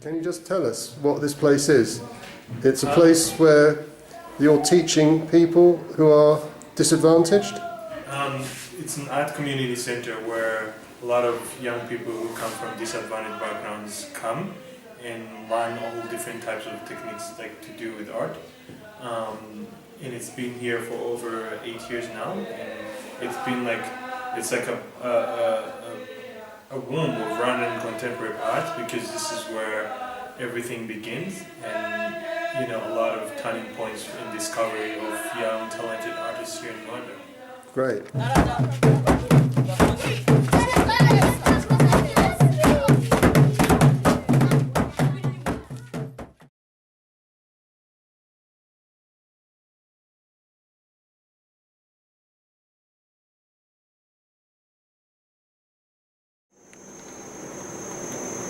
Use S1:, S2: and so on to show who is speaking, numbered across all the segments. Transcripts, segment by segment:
S1: Can you just tell us what this place is? It's a place where you're teaching people who are disadvantaged?
S2: It's an art community center where a lot of young people who come from disadvantaged backgrounds come and learn all different types of techniques like to do with art. And it's been here for over 8 years now, and it's been like a womb of Rwandan contemporary art, because this is where everything begins, and a lot of turning points in discovery of young talented artists here in Rwanda.
S1: Great.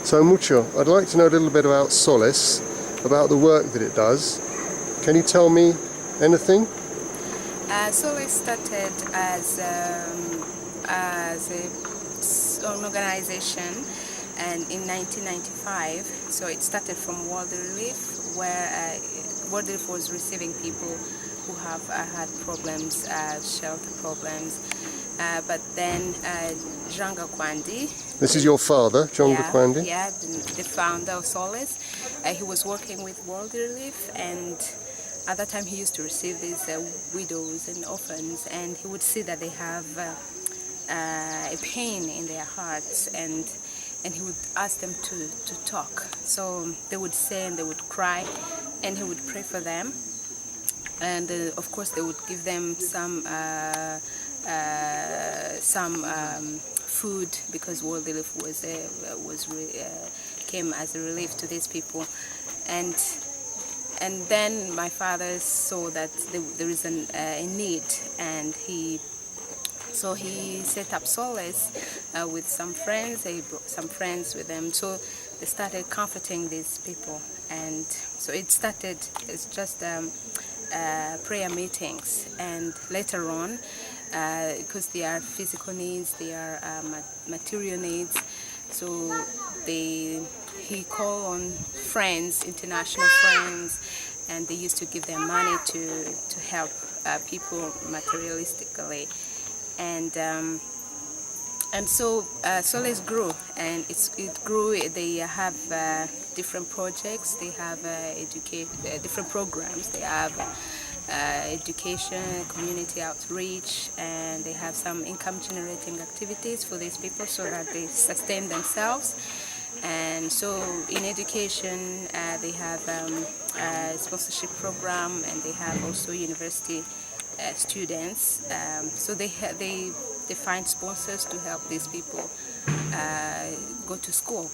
S1: So Mucho, I'd like to know a little bit about Solace, about the work that it does. Can you tell me anything?
S3: Solace started as an organization, and in 1995, so it started from World Relief, where World Relief was receiving people who have had problems, shelter problems, but then Jean Gakwandi.
S1: This is your father, John Gakwandi?
S3: Yeah, the founder of Solace. He was working with World Relief, and at that time he used to receive these widows and orphans, and he would see that they have a pain in their hearts, and he would ask them to talk. So they would say and they would cry, and he would pray for them, and of course they would give them some food, because World Relief came as a relief to these people, and then my father saw that there is a need, and he set up Solace with some friends. He brought some friends with them, so they started comforting these people, and so it started as just prayer meetings, and later on, because they are physical needs, they are material needs, so he called on friends, international friends, and they used to give them money to help people materialistically, and so Solace grew, and it grew. They have different projects. They have different programs. They have education, community outreach, and they have some income generating activities for these people so that they sustain themselves. And so in education, they have a sponsorship program, and they have also university students. So they find sponsors to help these people go to school.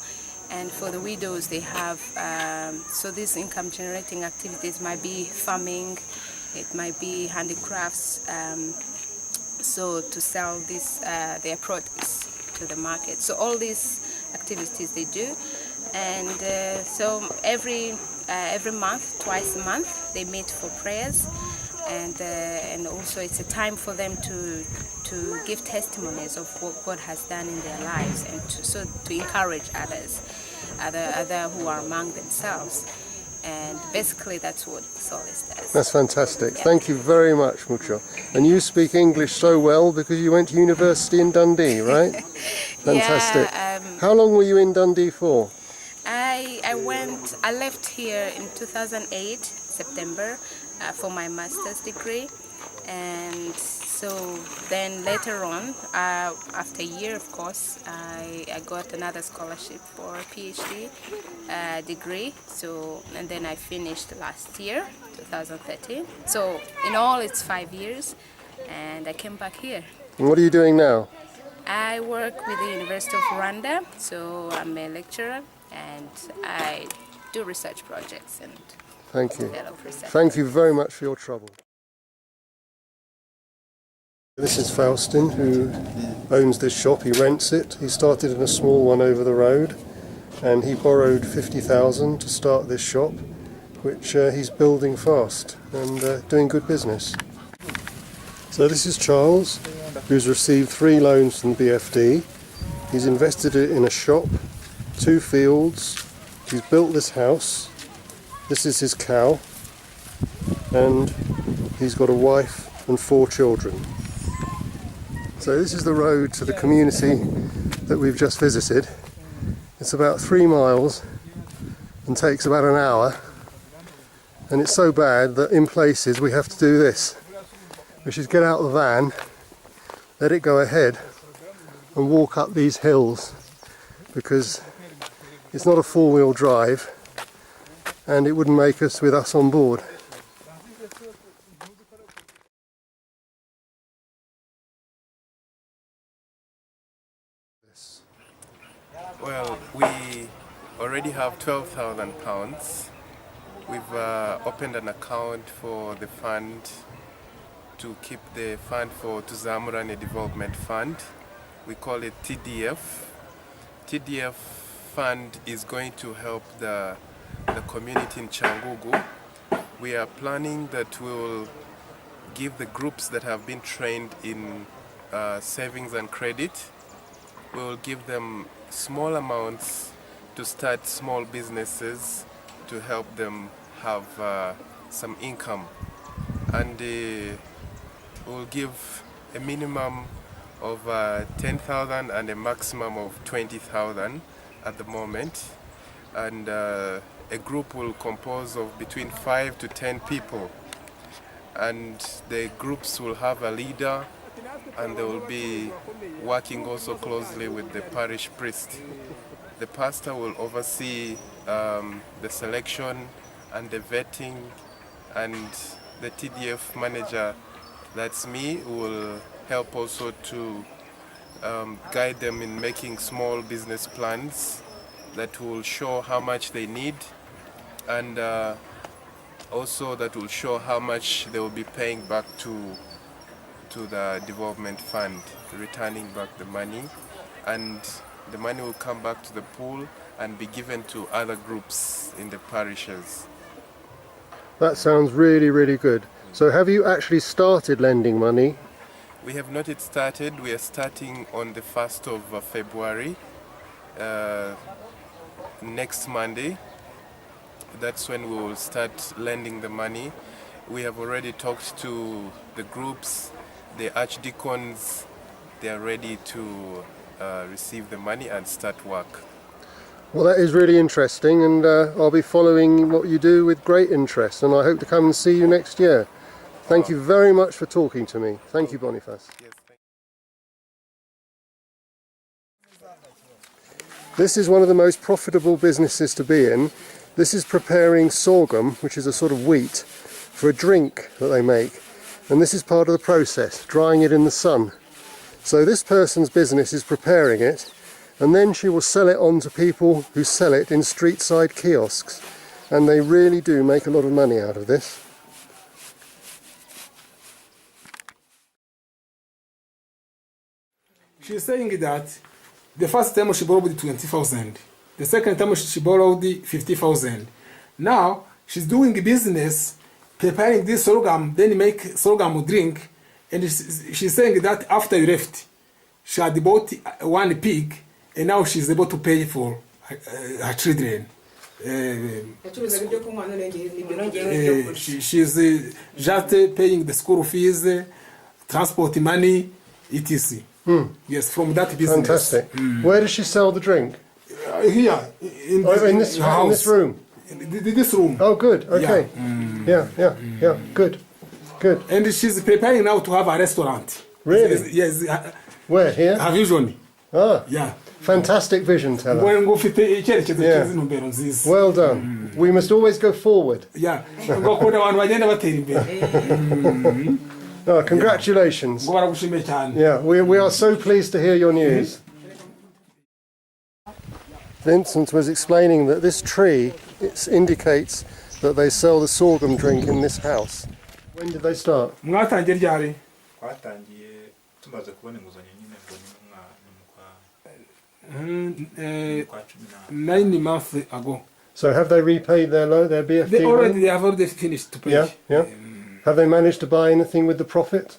S3: And for the widows, they have, so these income generating activities might be farming, it might be handicrafts, so to sell their produce to the market. So all these activities they do, and so every month, twice a month, they meet for prayers, and also it's a time for them to give testimonies of what God has done in their lives, and to encourage others who are among themselves. And basically that's what Solace does.
S1: That's fantastic. Yeah. Thank you very much, Mucho. And you speak English so well because you went to university in Dundee, right? Fantastic.
S3: Yeah,
S1: how long were you in Dundee for?
S3: I left here in 2008, September, for my master's degree. And so then later on, after a year, of course, I got another scholarship for a PhD degree. So, and then I finished last year, 2013. So in all, it's 5 years, and I came back here.
S1: And what are you doing now?
S3: I work with the University of Rwanda, so I'm a lecturer, and I do research projects and
S1: Thank you.
S3: develop research.
S1: Thank you very much for your trouble. This is Faustin, who owns this shop. He rents it. He started in a small one over the road, and he borrowed 50,000 to start this shop, which he's building fast and doing good business. So this is Charles, who's received 3 loans from BFD. He's invested it in a shop, 2 fields, He's built this house. This is his cow, and he's got a wife and 4 children. So this is the road to the community that we've just visited. It's about 3 miles and takes about an hour, and it's so bad that in places we have to do this, which is get out of the van, let it go ahead and walk up these hills, because it's not a 4-wheel drive and it wouldn't make us with us on board.
S4: Well, we already have £12,000. We've opened an account for the fund to keep the fund for Tuzamurane Development Fund. We call it TDF. TDF fund is going to help the community in Cyangugu. We are planning that we will give the groups that have been trained in savings and credit, we will give them small amounts to start small businesses to help them have some income, and we'll give a minimum of 10,000 and a maximum of 20,000 at the moment, and a group will compose of between 5 to 10 people, and the groups will have a leader, and they will be working also closely with the parish priest. The pastor will oversee the selection and the vetting, and the TDF manager, that's me, will help also to guide them in making small business plans that will show how much they need, and also that will show how much they will be paying back to the development fund, returning back the money, and the money will come back to the pool and be given to other groups in the parishes.
S1: That sounds really, really good. So have you actually started lending money?
S4: We have not yet started. We are starting on the 1st of February, next Monday. That's when we will start lending the money. We have already talked to the groups, the archdeacons. They are ready to receive the money and start work.
S1: Well, that is really interesting, and I'll be following what you do with great interest, and I hope to come and see you next year. Thank you very much for talking to me. Thank you, Boniface.
S4: Yes,
S1: This is one of the most profitable businesses to be in. This is preparing sorghum, which is a sort of wheat, for a drink that they make. And this is part of the process, drying it in the sun. So this person's business is preparing it, and then she will sell it on to people who sell it in street-side kiosks. And they really do make a lot of money out of this.
S5: She's saying that the first time she borrowed 20,000, the second time she borrowed 50,000. Now she's doing business, preparing this sorghum, then make sorghum drink, and she's saying that after you left, she had bought 1 pig, and now she's able to pay for her children. She's just paying the school fees, transport money, etc. Yes, from that business.
S1: Fantastic. Where does she sell the drink?
S5: Here, in
S1: this house. In this room?
S5: This room.
S1: Oh, good. Okay. Yeah. Good.
S5: And she's preparing now to have a restaurant.
S1: Really?
S5: Yes.
S1: Where? Here?
S5: Her vision.
S1: Ah.
S5: Yeah.
S1: Fantastic vision, Teller.
S5: Yeah.
S1: Well done. We must always go forward.
S5: Yeah.
S1: Oh, congratulations. Yeah, we are so pleased to hear your news. Vincent was explaining that this tree indicates that they sell the sorghum drink in this house. When did they start?
S6: twatangiye tumaze kubona inguzanyo nyine ngo ni mu kwa
S5: 9 months ago.
S1: So have they repaid their BFD?
S5: They have already finished to pay.
S1: Yeah. Have they managed to buy anything with the profit?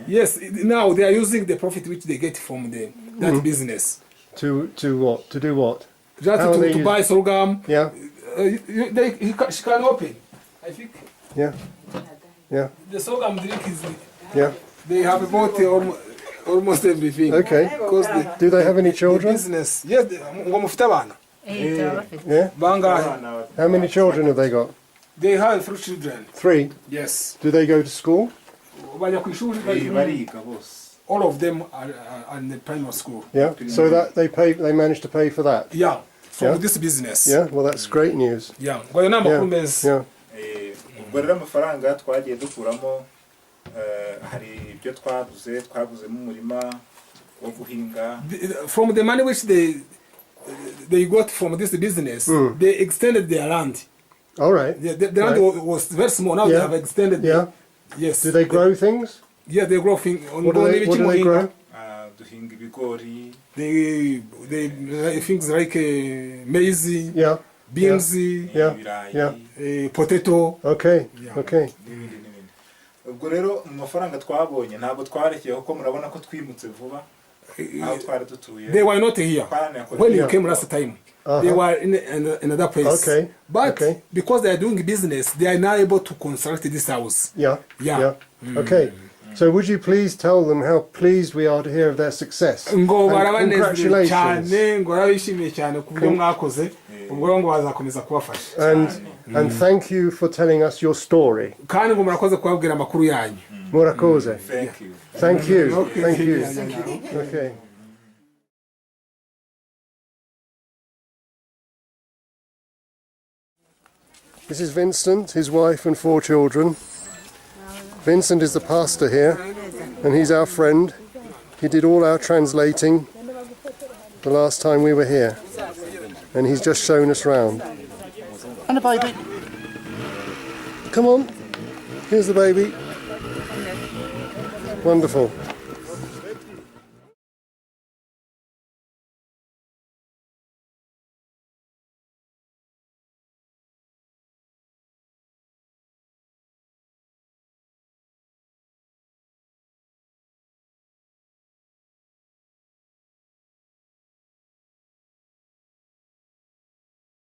S5: Yes, now they are using the profit which they get from the that business.
S1: To what? To do what?
S5: Just
S1: How are they
S5: to
S1: using-
S5: buy sorghum.
S1: Yeah,
S5: She can open. I think
S1: yeah, yeah,
S5: the sorghum drink is.
S1: yeah.
S5: They have bought almost everything.
S1: Okay.
S5: Because
S1: Do they have any
S5: the
S1: children?
S5: business. Yes, ngo mufite abana.
S1: Yeah.
S5: Bangahe?
S1: How many children have they got?
S5: They have 3 children.
S1: 3.
S5: Yes.
S1: Do they go to school?
S5: Bajya ku ishuri.
S6: bariga bose
S5: All of them are in the primary school.
S1: Yeah. So that they manage to pay for that.
S5: Yeah. From
S1: Yeah.
S5: this business.
S1: Yeah. Well, that's great news.
S5: Yeah. Ngo ayo ni amakuru meza.
S1: Yeah.
S6: ubwo rero amafaranga twagiye dukuramo hari ibyo twaguzemo umurima wo guhinga
S5: From the money which they got from this business, they extended their land.
S1: All right.
S5: The land
S1: Right.
S5: was very small. Now they
S1: Yeah.
S5: have extended.
S1: Yeah.
S5: Yes.
S1: Do they grow things?
S5: Yeah, they grow things.
S1: What do they grow?
S6: duhinga ibigori
S5: They things like maize,
S1: Yeah.
S5: beans,
S1: Yeah.
S6: ibirayi
S1: Yeah.
S5: potato.
S1: Okay.
S5: Yeah.
S1: Okay.
S6: n'ibindi ubwo rero mu mafaranga twabonye ntabwo twarekeye kuko murabona ko twimutse vuba aho twari dutuye
S5: They were not here when you
S1: Yeah.
S5: came last time. They were in another place.
S1: Okay.
S5: But
S1: Okay.
S5: because they are doing business, they are now able to construct this house.
S1: Yeah.
S5: Yeah.
S1: Okay. So would you please tell them how pleased we are to hear of their success?
S5: ngo
S1: And
S5: barabanezerewe
S1: congratulations.
S5: cyane ngo barabishimiye cyane ku byo mwakoze ubwo rero ngo bazakomeza kubafasha
S1: And thank you for telling us your story.
S5: kandi ngo murakoze kubabwira amakuru yanyu.
S1: Murakoze.
S6: thank you
S1: Thank you.
S5: Okay.
S1: Thank you.
S5: Yeah.
S1: Okay. This is Vincent, his wife and 4 children. Vincent is the pastor here, and he's our friend. He did all our translating the last time we were here, and he's just shown us round. And a baby. Come on. Here's the baby. Wonderful.